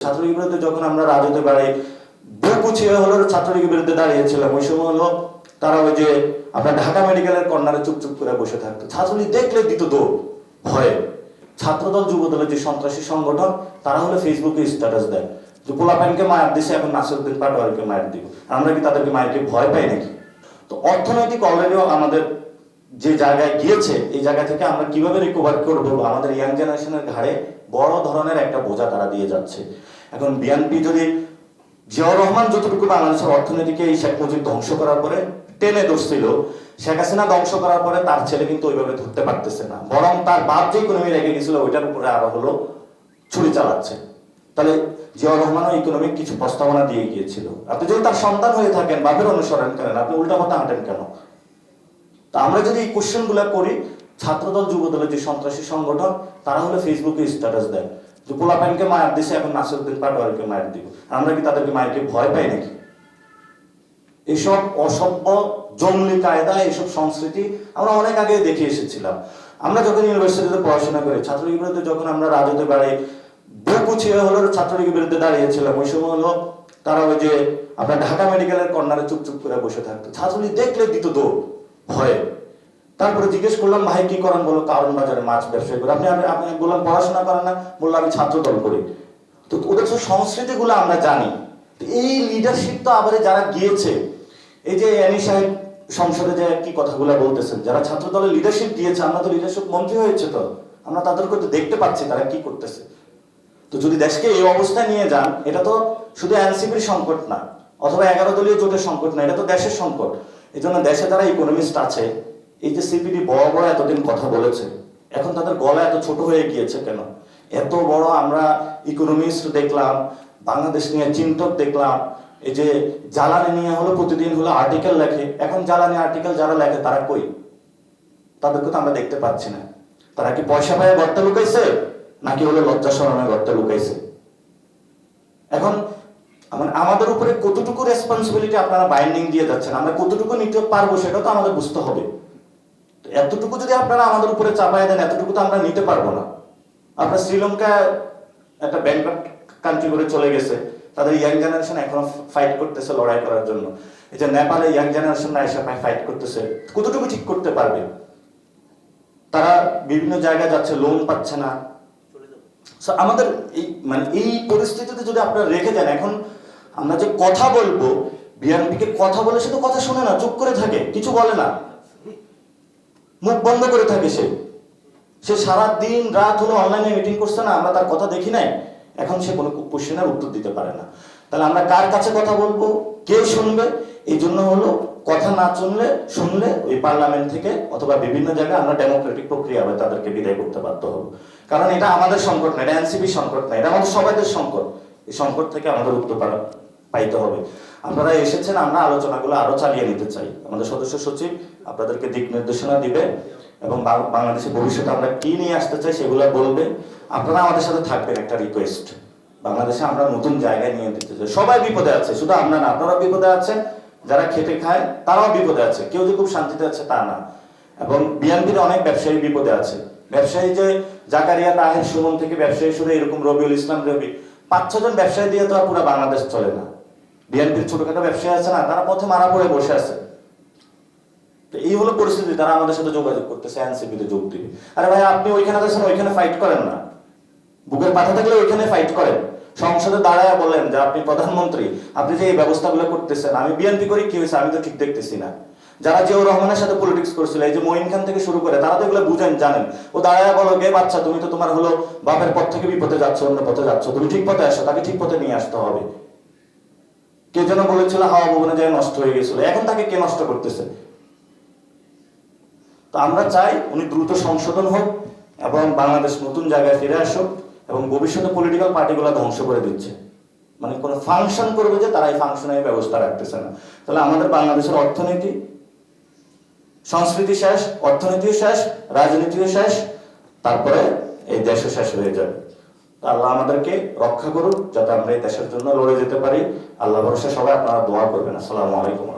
ছাত্রলীগের বিরুদ্ধে যখন আমরা রাজতে বাড়ি বুকুচিয়ে হলো ছাত্রলীগের বিরুদ্ধে দাঁড়িয়েছিলাম, ওই সময় হলো তারা ওই যে আপনার ঢাকা মেডিকেলের কর্নারে চুপচুপ করে বসে থাকতো। ছাত্রলীগ দেখলে দিত দৌড় ভয়ে। ছাত্রদল যুবদলের যে সন্ত্রাসী সংগঠন তারা হলো ফেসবুকে স্ট্যাটাস দেয় যে পোলাপাইনকে মায়ের দিছে, এখন নাসিরউদ্দিন পাটোয়ারিকে মায়ের দিব। আমরা কি তাদেরকে মায়েরকে ভয় পাই নাকি? তো অর্থনৈতিক অলরেডিও আমাদের যে জায়গায় গিয়েছে, এই জায়গা থেকে আমরা কিভাবে রিকভার করবো? আমাদের ইয়াং জেনারেশনের ঘাড়ে বড় ধরনের একটা বোঝা তারা দিয়ে যাচ্ছে। এখন বিএনপি যদি জিয়াউর রহমান যতটুকু বাংলাদেশের অর্থনীতিকে এই শেখ মুজিব ধ্বংস করার পরে টেনে ধরছিল, শেখ হাসিনা ধ্বংস করার পরে তার ছেলে কিন্তু ওইভাবে ধরতে পারতেছে না, বরং তার বাপ যে ইকোনমি রেখে গেছিল ওইটার উপরে আরো হলো ছুরি চালাচ্ছে। তাহলে জিয়াউর রহমানও ইকোনমিক কিছু প্রস্তাবনা দিয়ে গিয়েছিল। আপনি যদি তার সন্তান হয়ে থাকেন, বাপের অনুসরণ করেন, আপনি উল্টা কথা হাঁটেন কেন? তা আমরা যদি এই কোশ্চেন গুলা করি, ছাত্রদল যুবদলের যে সন্ত্রাসী সংগঠন তারা হলো ফেসবুকে স্ট্যাটাস দেয় যে পোলাপাইনকে মায়ের দিছে, এখন নাসিরউদ্দিন পাটোয়ারিকে মায়ের দিব। আমরা কি তাদেরকে মায়েরকে ভয় পাই নাকি? এইসব অসভ্য জঙ্গলি কায়দা, এইসব সংস্কৃতি আমরা অনেক আগে দেখে এসেছিলাম। আমরা যখন ইউনিভার্সিটিতে পড়াশোনা করি, ছাত্রলীগের বিরুদ্ধে যখন আমরা রাজতে বাড়ি বুকুচিয়ে হলো ছাত্রলীগের বিরুদ্ধে দাঁড়িয়েছিলাম, ওই সময় হলো তারা ওই যে আপনার ঢাকা মেডিকেলের কর্নারে চুপচুপ করে বসে থাকতো। ছাত্রলীগ দেখলে দিত দৌড় ভয়ে। তারপরে জিজ্ঞেস করলাম, ভাই কি করেন? বলো কারণ বাজারে মাছ ব্যবসায়ী করে। আপনি বললাম পড়াশোনা করেন না? বললাম আমি ছাত্র দল করি। তো ওদের সব সংস্কৃতি গুলো আমরা জানি। এই লিডারশিপ তো আবার যারা গিয়েছে, এই যে এনি সাহেব সংসদে যে কি কথাগুলো বলতেছেন, যারা ছাত্র দলের লিডারশিপ দিয়েছে, আমরা তো লিডারশিপ মন্ত্রী হয়েছে, তো আমরা তাদেরকে তো দেখতে পাচ্ছি তারা কি করতেছে। তো যদি দেশকে এই অবস্থায় নিয়ে যান, এটা তো শুধু এনসিপির সংকট না, অথবা 11 দলীয় জোটের সংকট না, এটা তো দেশের সংকট। এই জন্য দেশে যারা ইকোনমিস্ট আছে, এই যে সিপিডি বড় বড় এতদিন কথা বলেছে, এখন তাদের গলা এত ছোট হয়ে গিয়েছে কেন? এত বড় আমরা ইকোনমিস্ট দেখলাম, বাংলাদেশ নিয়ে চিন্তক দেখলাম, এই যে জ্বালানি নিয়ে হলো প্রতিদিন হলো আর্টিকেল লেখে, এখন জ্বালানি আর্টিকেল যারা লেখে তারা কই? তাদেরকে তো আমরা দেখতে পাচ্ছি না। তারা কি পয়সা পায় গর্তে লুকাইছে, নাকি হলো লজ্জা শরমে গর্তে লুকাইছে? এখন আমাদের উপরে কতটুকু রেসপন্সিবিলিটি আপনারা বাইন্ডিং দিয়ে যাচ্ছেন, আমরা কতটুকু নিতে পারবো সেটা তো আমাদের বুঝতে হবে। এতটুকু যদি আপনারা আমাদের উপরে চাপায় দেন, এতটুকু তো আমরা নিতে পারবো না। আপনার শ্রীলঙ্কা একটা ব্যাংকরাপ্ট কান্ট্রি করে চলে গেছে, তাদের ইয়াং জেনারেশন এখনো ফাইট করতেছে লড়াই করার জন্য। এই যে নেপালে ইয়াং জেনারেশনরা এসে ফাইট করতেছে, কতটুকু ঠিক করতে পারবে? তারা বিভিন্ন জায়গায় যাচ্ছে, লোন পাচ্ছে না। আমাদের এই এই পরিস্থিতিতে যদি আপনারা রেখে দেন, এখন আমরা যে কথা বলবো, বিএনপিকে কথা বলে সে তো কথা শুনে না, চুপ করে থাকে, কিছু বলে না, মুখ বন্ধ করে থাকে। সে সারা দিন রাত হলো অনলাইনে মিটিং করছে না, আমরা তার কথা দেখি নাই, এখন সে কোনো কোশ্চেনের উত্তর দিতে পারে না। তাহলে আমরা কার কাছে কথা বলবো, কে শুনবে? এই জন্য হলো কথা না শুনলে ওই পার্লামেন্ট থেকে অথবা বিভিন্ন জায়গায় আমরা ডেমোক্রেটিক প্রক্রিয়া হবে তাদেরকে বিদায় করতে বাধ্য হবো। কারণ এটা আমাদের সংকট না, এটা এনসিপি সংকট না, এটা আমাদের সবাইদের সংকট। এই সংকট থেকে আমাদের উত্তর পাইতে হবে। আপনারা এসেছেন, আমরা আলোচনাগুলো আরো চালিয়ে নিতে চাই। আমাদের সদস্য সচিব আপনাদেরকে দিক নির্দেশনা দিবে এবং বাংলাদেশের ভবিষ্যতে আমরা কি নিয়ে আসতে চাই সেগুলো বলবে। আপনারা আমাদের সাথে থাকবেন। একটা রিকোয়েস্ট, বাংলাদেশে আমরা নতুন জায়গায় নিয়ে দিতে চাই। সবাই বিপদে আছে, শুধু আমরা না, আপনারাও বিপদে আছেন, যারা খেটে খায় তারাও বিপদে আছে, কেউ যে খুব শান্তিতে আছে তা না। এবং বিএনপির অনেক ব্যবসায়ী বিপদে আছে। ব্যবসায়ী যে জাকারিয়া তাহের সুমন থেকে ব্যবসায়ী শুরু, এরকম রবিউল ইসলাম রবি, 5-6 জন ব্যবসায়ী দিয়ে তো আর পুরো বাংলাদেশ চলে না। বিএনপির ছোটখাটো ব্যবসায়ী আছে না, তারা পথে মারা পড়ে বসে আছে। এই হলো পরিস্থিতি, তারা আমাদের সাথে যোগাযোগ করতেছে, এনসিপিতে যোগ দিবে। আরে ভাই, আপনি ওইখানে আছেন, ওইখানে ফাইট করেন না, বুকের পাঠা থাকলে ওইখানে ফাইট করেন। সংসদে দাঁড়ায় বলেন যে আপনি প্রধানমন্ত্রী, আপনি যে এই ব্যবস্থাগুলো করতেছেন, আমি বিএনপি করি, কি হয়েছে আমি তো ঠিক দেখতেছি না। যারা জিয়াউর রহমানের সাথে পলিটিক্স করছিল, এই যে মঈন খান থেকে শুরু করে, তারা তো এগুলো বুঝেন, জানেন। ও দাঁড়ায় বলো, গে বাচ্চা, তুমি তো তোমার হলো বাপের পথ থেকে বিপথে যাচ্ছ, অন্য পথে যাচ্ছ, তুমি ঠিক পথে আসো, তাকে ঠিক পথে নিয়ে আসতে হবে। কে যেন বলেছিল হাওয়া ভবনে যায় নষ্ট হয়ে গেছিল, এখন তাকে কে নষ্ট করতেছে? তো আমরা চাই উনি দ্রুত সংশোধন হোক এবং বাংলাদেশ নতুন জায়গায় ফিরে আসুক। এবং ভবিষ্যতে পলিটিক্যাল পার্টিগুলো ধ্বংস করে দিচ্ছে, কোনো ফাংশন করবে যে তারা এই ফাংশনের ব্যবস্থা রাখতেছে না। তাহলে আমাদের বাংলাদেশের অর্থনীতি সংস্কৃতি শেষ, অর্থনীতিও শেষ, রাজনীতিও শেষ, তারপরে এই দেশও শেষ হয়ে যাবে। আল্লাহ আমাদেরকে রক্ষা করুন, যাতে আমরা এই দেশের জন্য লড়ে যেতে পারি। আল্লাহ ভরসা, সবাই আপনারা দোয়া করবেন। আসসালামু আলাইকুম।